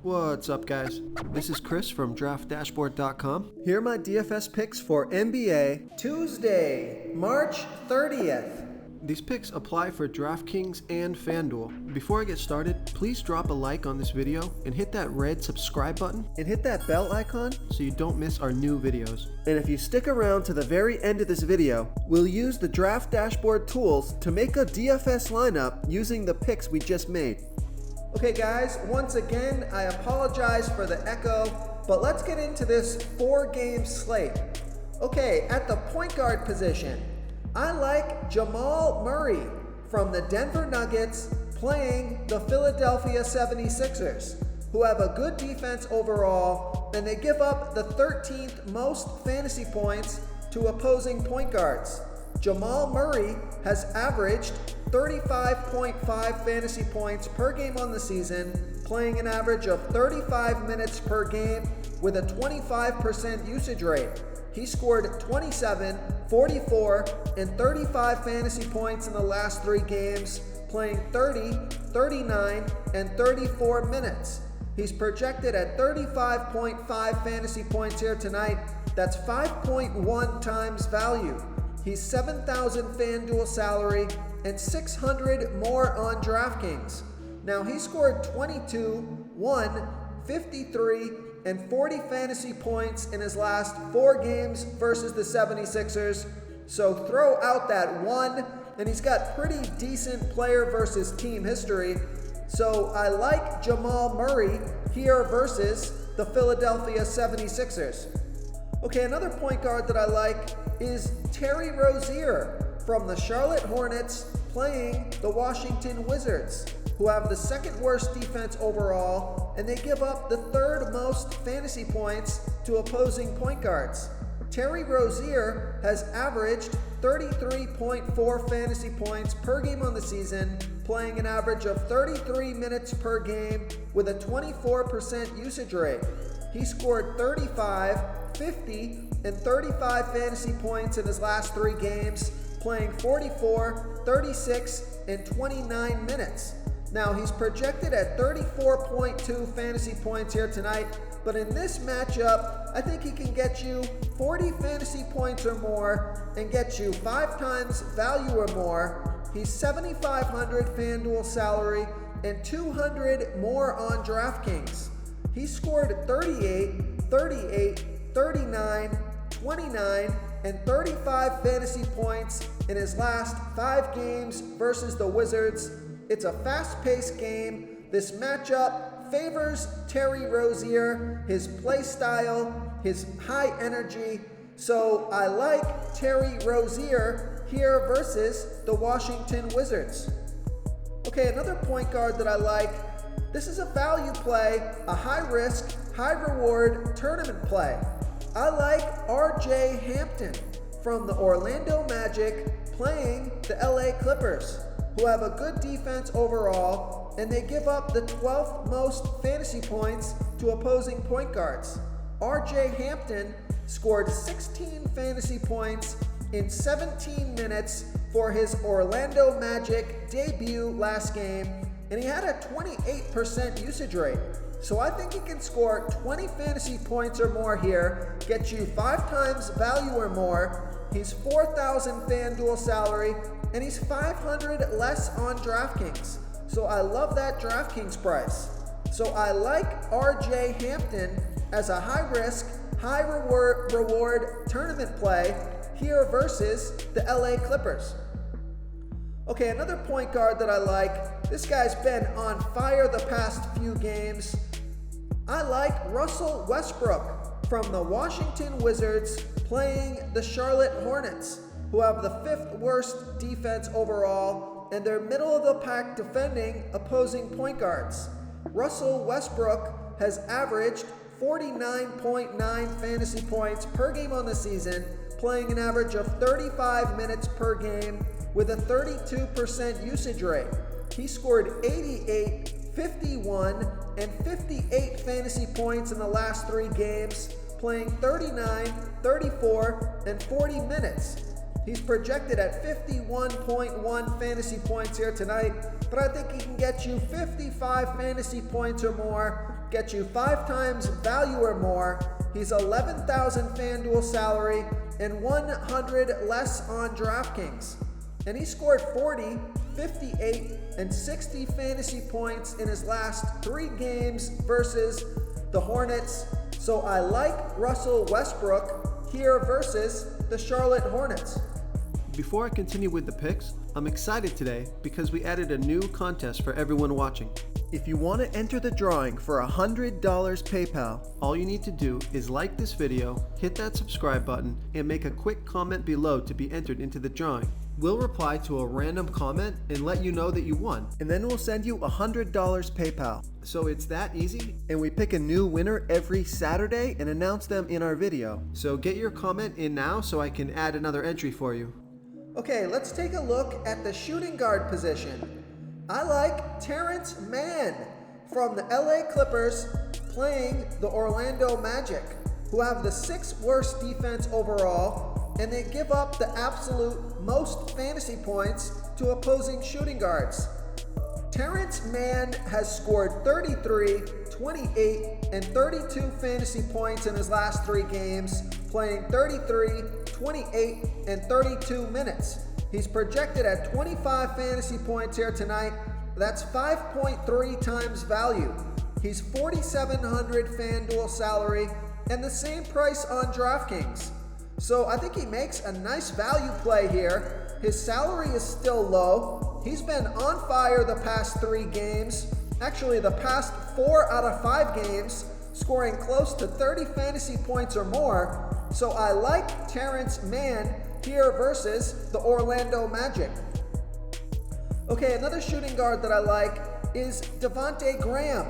What's up, guys? This is Chris from DraftDashboard.com. Here are my DFS picks for NBA Tuesday, March 30th. These picks apply for DraftKings and FanDuel. Before I get started, please drop a like on this video and hit that red subscribe button and hit that bell icon so you don't miss our new videos. And if you stick around to the very end of this video, we'll use the Draft Dashboard tools to make a DFS lineup using the picks we just made. Okay guys, once again, I apologize for the echo, but let's get into this 4-game slate. Okay, at the point guard position, I like Jamal Murray from the Denver Nuggets playing the Philadelphia 76ers, who have a good defense overall, and they give up the 13th most fantasy points to opposing point guards. Jamal Murray has averaged 35.5 fantasy points per game on the season, playing an average of 35 minutes per game with a 25% usage rate. He scored 27, 44, and 35 fantasy points in the last 3 games, playing 30, 39, and 34 minutes. He's projected at 35.5 fantasy points here tonight. That's 5.1 times value. He's 7,000 FanDuel salary and 600 more on DraftKings. Now he scored 22, 1, 53, and 40 fantasy points in his last 4 games versus the 76ers. So throw out that 1, and he's got pretty decent player versus team history. So I like Jamal Murray here versus the Philadelphia 76ers. Okay, another point guard that I like is Terry Rozier from the Charlotte Hornets playing the Washington Wizards, who have the 2nd worst defense overall, and they give up the 3rd most fantasy points to opposing point guards. Terry Rozier has averaged 33.4 fantasy points per game on the season, playing an average of 33 minutes per game with a 24% usage rate. He scored 35, 50, and 35 fantasy points in his last 3 games, playing 44, 36, and 29 minutes. Now, he's projected at 34.2 fantasy points here tonight, but in this matchup, I think he can get you 40 fantasy points or more and get you 5 times value or more. He's 7,500 FanDuel salary and 200 more on DraftKings. He scored 38, 38, 39, 29, and 35 fantasy points in his last 5 games versus the Wizards. It's a fast-paced game. This matchup favors Terry Rozier, his play style, his high energy. So I like Terry Rozier here versus the Washington Wizards. Okay, another point guard that I like. This is a value play, a high-risk, high-reward tournament play. I like RJ Hampton from the Orlando Magic playing the LA Clippers, who have a good defense overall, and they give up the 12th most fantasy points to opposing point guards. RJ Hampton scored 16 fantasy points in 17 minutes for his Orlando Magic debut last game, and he had a 28% usage rate. So I think he can score 20 fantasy points or more here, get you 5 times value or more. He's 4,000 FanDuel salary, and he's 500 less on DraftKings. So I love that DraftKings price. So I like RJ Hampton as a high-risk, high-reward tournament play here versus the LA Clippers. Okay, another point guard that I like. This guy's been on fire the past few games. I like Russell Westbrook from the Washington Wizards playing the Charlotte Hornets, who have the 5th worst defense overall, and they're middle of the pack defending opposing point guards. Russell Westbrook has averaged 49.9 fantasy points per game on the season, playing an average of 35 minutes per game with a 32% usage rate. He scored 88, 51, and 58 fantasy points in the last 3 games, playing 39, 34, and 40 minutes. He's projected at 51.1 fantasy points here tonight, but I think he can get you 55 fantasy points or more get you 5 times value or more. He's 11,000 FanDuel salary and 100 less on DraftKings. And he scored 40, 58, and 60 fantasy points in his last 3 games versus the Hornets. So I like Russell Westbrook here versus the Charlotte Hornets. Before I continue with the picks, I'm excited today because we added a new contest for everyone watching. If you want to enter the drawing for $100 PayPal, all you need to do is like this video, hit that subscribe button, and make a quick comment below to be entered into the drawing. We'll reply to a random comment and let you know that you won, and then we'll send you $100 PayPal. So it's that easy, and we pick a new winner every Saturday and announce them in our video. So get your comment in now so I can add another entry for you. Okay, let's take a look at the shooting guard position. I like Terrence Mann from the LA Clippers playing the Orlando Magic, who have the 6th worst defense overall, and they give up the absolute most fantasy points to opposing shooting guards. Terrence Mann has scored 33, 28, and 32 fantasy points in his last 3 games, playing 33, 28, and 32 minutes. He's projected at 25 fantasy points here tonight. That's 5.3 times value. He's 4,700 FanDuel salary and the same price on DraftKings. So I think he makes a nice value play here. His salary is still low. He's been on fire the past 3 games. Actually, the past 4 out of 5 games, scoring close to 30 fantasy points or more. So I like Terrence Mann here versus the Orlando Magic. Okay, another shooting guard that I like is Devontae Graham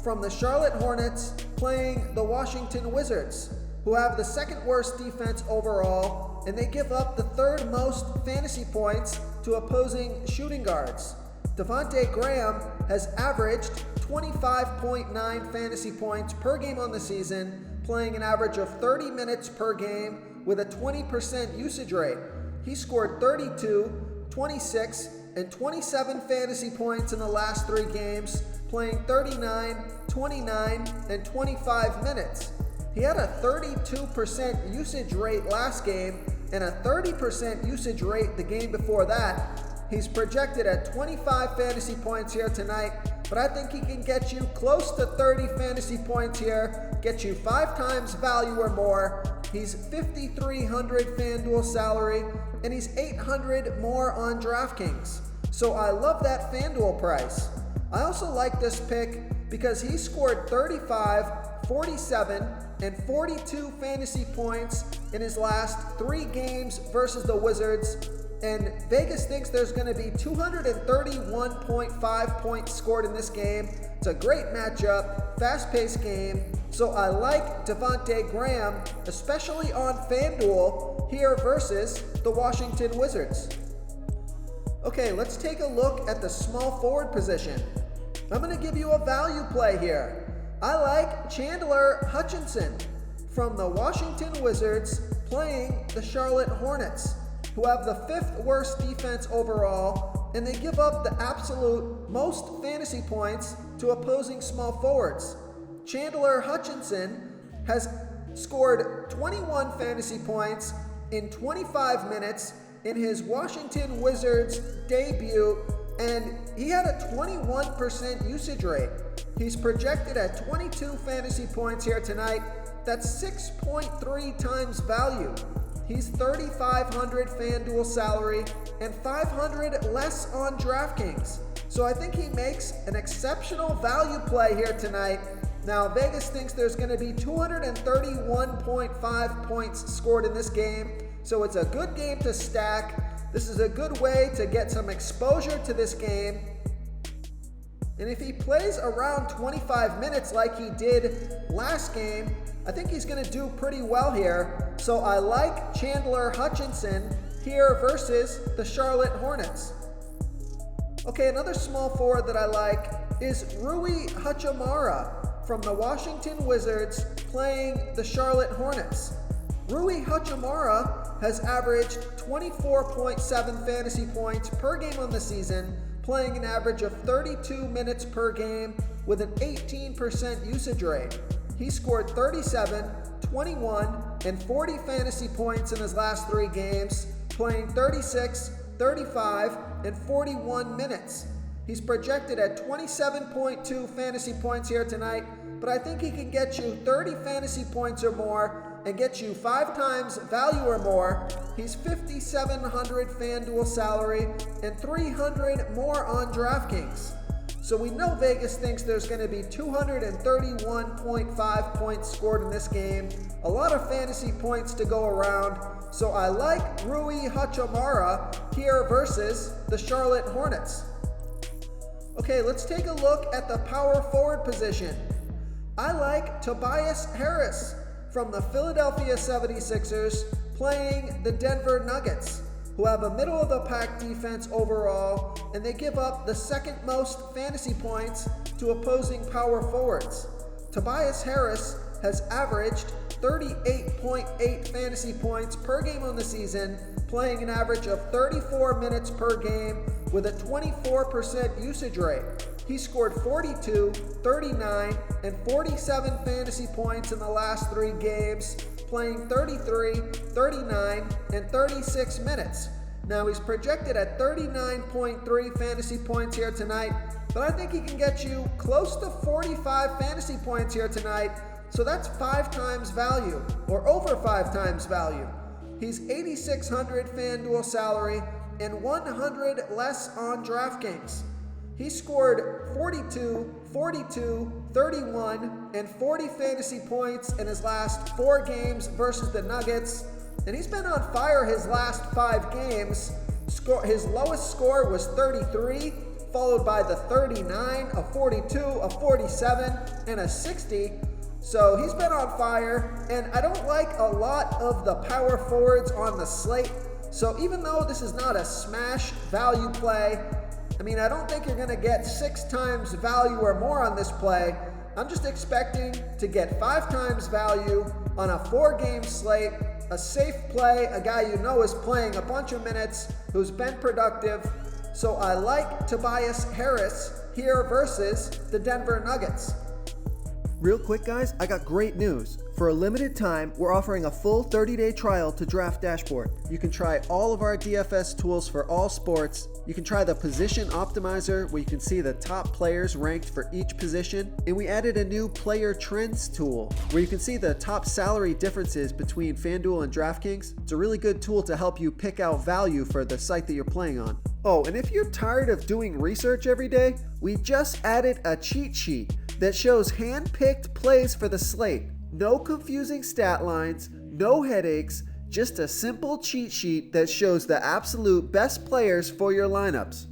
from the Charlotte Hornets playing the Washington Wizards, who have the 2nd worst defense overall, and they give up the 3rd most fantasy points to opposing shooting guards. Devontae Graham has averaged 25.9 fantasy points per game on the season, playing an average of 30 minutes per game with a 20% usage rate. He scored 32, 26, and 27 fantasy points in the last 3 games, playing 39, 29, and 25 minutes. He had a 32% usage rate last game and a 30% usage rate the game before that. He's projected at 25 fantasy points here tonight, but I think he can get you close to 30 fantasy points here, get you 5 times value or more. He's 5,300 FanDuel salary, and he's 800 more on DraftKings. So I love that FanDuel price. I also like this pick because he scored 35, 47, and 42 fantasy points in his last 3 games versus the Wizards. And Vegas thinks there's going to be 231.5 points scored in this game. It's a great matchup, fast-paced game. So I like Devontae Graham, especially on FanDuel here versus the Washington Wizards. Okay, let's take a look at the small forward position. I'm going to give you a value play here. I like Chandler Hutchinson from the Washington Wizards playing the Charlotte Hornets, who have the 5th worst defense overall, and they give up the absolute most fantasy points to opposing small forwards. Chandler Hutchinson has scored 21 fantasy points in 25 minutes in his Washington Wizards debut, and he had a 21% usage rate. He's projected at 22 fantasy points here tonight. That's 6.3 times value. He's 3,500 FanDuel salary and 500 less on DraftKings. So I think he makes an exceptional value play here tonight. Now, Vegas thinks there's going to be 231.5 points scored in this game. So it's a good game to stack. This is a good way to get some exposure to this game. And if he plays around 25 minutes like he did last game, I think he's going to do pretty well here. So I like Chandler Hutchinson here versus the Charlotte Hornets. Okay, another small forward that I like is Rui Hachimura from the Washington Wizards playing the Charlotte Hornets. Rui Hachimura has averaged 24.7 fantasy points per game on the season, playing an average of 32 minutes per game with an 18% usage rate. He scored 37, 21, and 40 fantasy points in his last 3 games, playing 36, 35, and 41 minutes. He's projected at 27.2 fantasy points here tonight, but I think he can get you 30 fantasy points or more and get you 5 times value or more. He's $5,700 FanDuel salary and $300 more on DraftKings. So we know Vegas thinks there's going to be 231.5 points scored in this game. A lot of fantasy points to go around. So I like Rui Hachimura here versus the Charlotte Hornets. Okay, let's take a look at the power forward position. I like Tobias Harris from the Philadelphia 76ers playing the Denver Nuggets, who have a middle-of-the-pack defense overall, and they give up the second most fantasy points to opposing power forwards. Tobias Harris has averaged 38.8 fantasy points per game on the season, playing an average of 34 minutes per game with a 24% usage rate. He scored 42, 39, and 47 fantasy points in the last 3 games, playing 33, 39, and 36 minutes. Now he's projected at 39.3 fantasy points here tonight, but I think he can get you close to 45 fantasy points here tonight, so that's 5 times value, or over 5 times value. He's $8,600 FanDuel salary and $100 less on DraftKings. He scored 42, 42, 31, and 40 fantasy points in his last 4 games versus the Nuggets, and he's been on fire his last 5 games. His lowest score was 33, followed by the 39, a 42, a 47, and a 60. So he's been on fire, and I don't like a lot of the power forwards on the slate. So even though this is not a smash value play, I don't think you're going to get 6 times value or more on this play. I'm just expecting to get 5 times value on a 4-game slate, a safe play, a guy you know is playing a bunch of minutes, who's been productive. So I like Tobias Harris here versus the Denver Nuggets. Real quick, guys, I got great news. For a limited time, we're offering a full 30-day trial to Draft Dashboard. You can try all of our DFS tools for all sports. You can try the Position Optimizer, where you can see the top players ranked for each position. And we added a new Player Trends tool, where you can see the top salary differences between FanDuel and DraftKings. It's a really good tool to help you pick out value for the site that you're playing on. Oh, and if you're tired of doing research every day, we just added a cheat sheet that shows hand-picked plays for the slate. No confusing stat lines, no headaches, just a simple cheat sheet that shows the absolute best players for your lineups.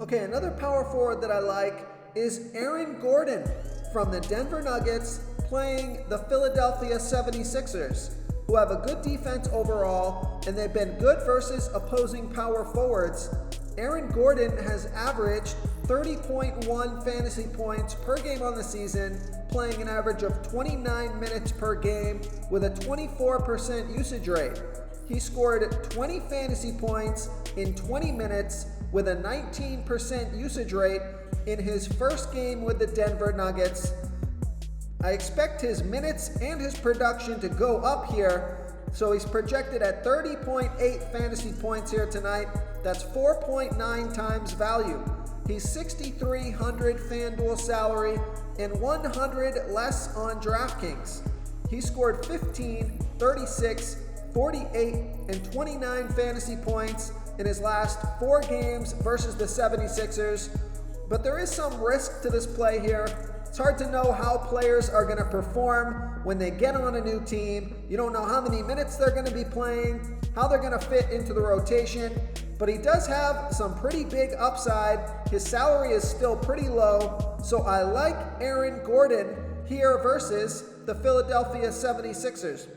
Okay, another power forward that I like is Aaron Gordon from the Denver Nuggets playing the Philadelphia 76ers, who have a good defense overall, and they've been good versus opposing power forwards. Aaron Gordon has averaged 30.1 fantasy points per game on the season, playing an average of 29 minutes per game with a 24% usage rate. He scored 20 fantasy points in 20 minutes with a 19% usage rate in his first game with the Denver Nuggets. I expect his minutes and his production to go up here, so he's projected at 30.8 fantasy points here tonight. That's 4.9 times value. He's $6,300 FanDuel salary and $100 less on DraftKings. He scored 15, 36, 48, and 29 fantasy points in his last 4 games versus the 76ers. But there is some risk to this play here. It's hard to know how players are going to perform when they get on a new team. You don't know how many minutes they're going to be playing, how they're going to fit into the rotation. But he does have some pretty big upside. His salary is still pretty low. So I like Aaron Gordon here versus the Philadelphia 76ers.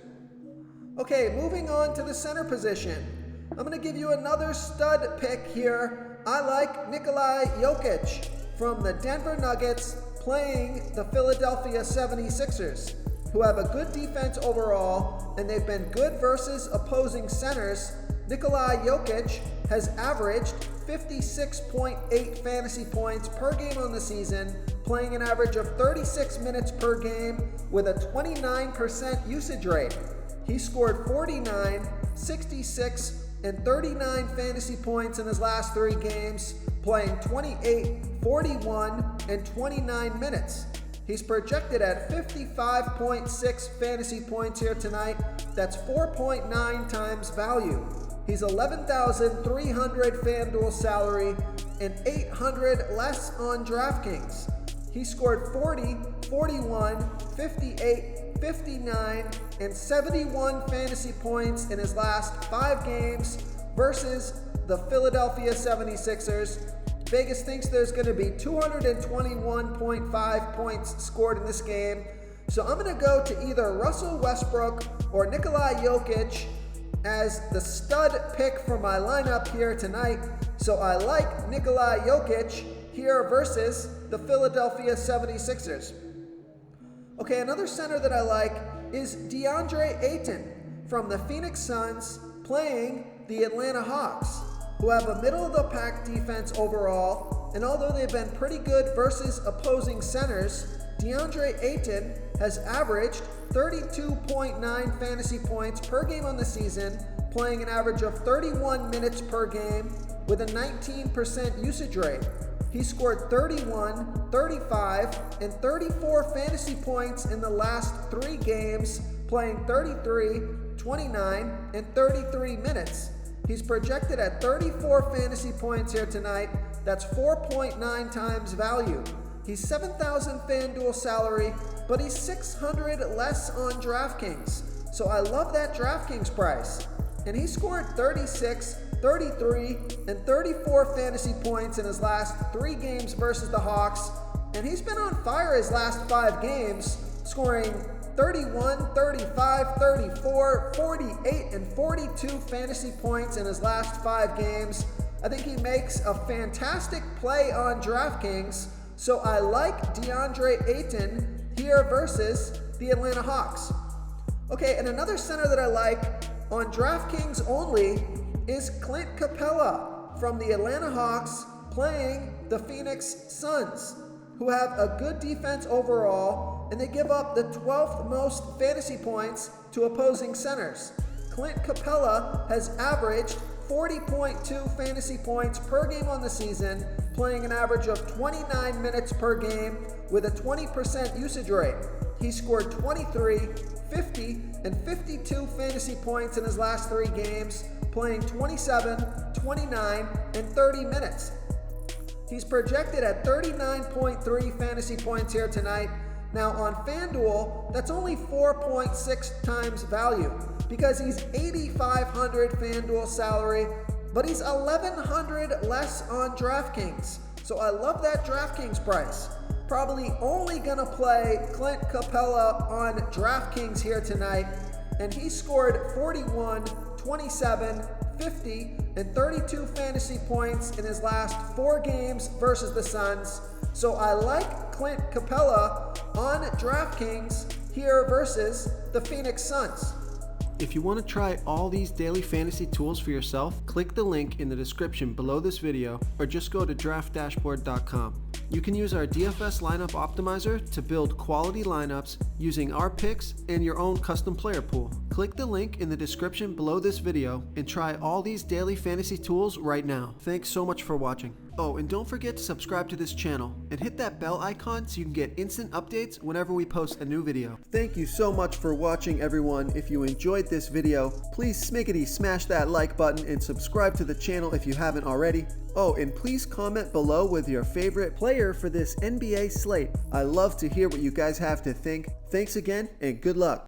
Okay, moving on to the center position. I'm going to give you another stud pick here. I like Nikola Jokic from the Denver Nuggets playing the Philadelphia 76ers, who have a good defense overall, and they've been good versus opposing centers. Nikola Jokic has averaged 56.8 fantasy points per game on the season, playing an average of 36 minutes per game with a 29% usage rate. He scored 49, 66, and 39 fantasy points in his last 3 games, playing 28, 41, and 29 minutes. He's projected at 55.6 fantasy points here tonight. That's 4.9 times value. He's 11,300 FanDuel salary and 800 less on DraftKings. He scored 40, 41, 58, 59, and 71 fantasy points in his last 5 games versus the Philadelphia 76ers. Vegas thinks there's going to be 221.5 points scored in this game. So I'm going to go to either Russell Westbrook or Nikola Jokic as the stud pick for my lineup here tonight. So I like Nikola Jokic here versus the Philadelphia 76ers. Okay, another center that I like is DeAndre Ayton from the Phoenix Suns playing the Atlanta Hawks, who have a middle-of-the-pack defense overall, and although they've been pretty good versus opposing centers, DeAndre Ayton has averaged 32.9 fantasy points per game on the season, playing an average of 31 minutes per game with a 19% usage rate. He scored 31, 35, and 34 fantasy points in the last 3 games, playing 33, 29, and 33 minutes. He's projected at 34 fantasy points here tonight. That's 4.9 times value. He's 7,000 FanDuel salary, but he's 600 less on DraftKings. So I love that DraftKings price. And he scored 36, 33, and 34 fantasy points in his last 3 games versus the Hawks. And he's been on fire his last 5 games, scoring 31, 35, 34, 48, and 42 fantasy points in his last 5 games. I think he makes a fantastic play on DraftKings, so I like DeAndre Ayton here versus the Atlanta Hawks. Okay, and another center that I like on DraftKings only is Clint Capella from the Atlanta Hawks playing the Phoenix Suns, who have a good defense overall, and they give up the 12th most fantasy points to opposing centers. Clint Capella has averaged 40.2 fantasy points per game on the season, playing an average of 29 minutes per game with a 20% usage rate. He scored 23, 50, and 52 fantasy points in his last 3 games, playing 27, 29, and 30 minutes. He's projected at 39.3 fantasy points here tonight. Now on FanDuel, that's only 4.6 times value because he's 8,500 FanDuel salary, but he's 1,100 less on DraftKings. So I love that DraftKings price. Probably only gonna play Clint Capella on DraftKings here tonight, and he scored 41, 27, 50, and 32 fantasy points in his last 4 games versus the Suns. So I like Clint Capella on DraftKings here versus the Phoenix Suns. If you want to try all these daily fantasy tools for yourself, click the link in the description below this video or just go to draftdashboard.com. You can use our DFS lineup optimizer to build quality lineups using our picks and your own custom player pool. Click the link in the description below this video and try all these daily fantasy tools right now. Thanks so much for watching. Oh, and don't forget to subscribe to this channel and hit that bell icon so you can get instant updates whenever we post a new video. Thank you so much for watching, everyone. If you enjoyed this video, please smash that like button and subscribe to the channel if you haven't already. Oh, and please comment below with your favorite player for this NBA slate. I love to hear what you guys have to think. Thanks again, and good luck.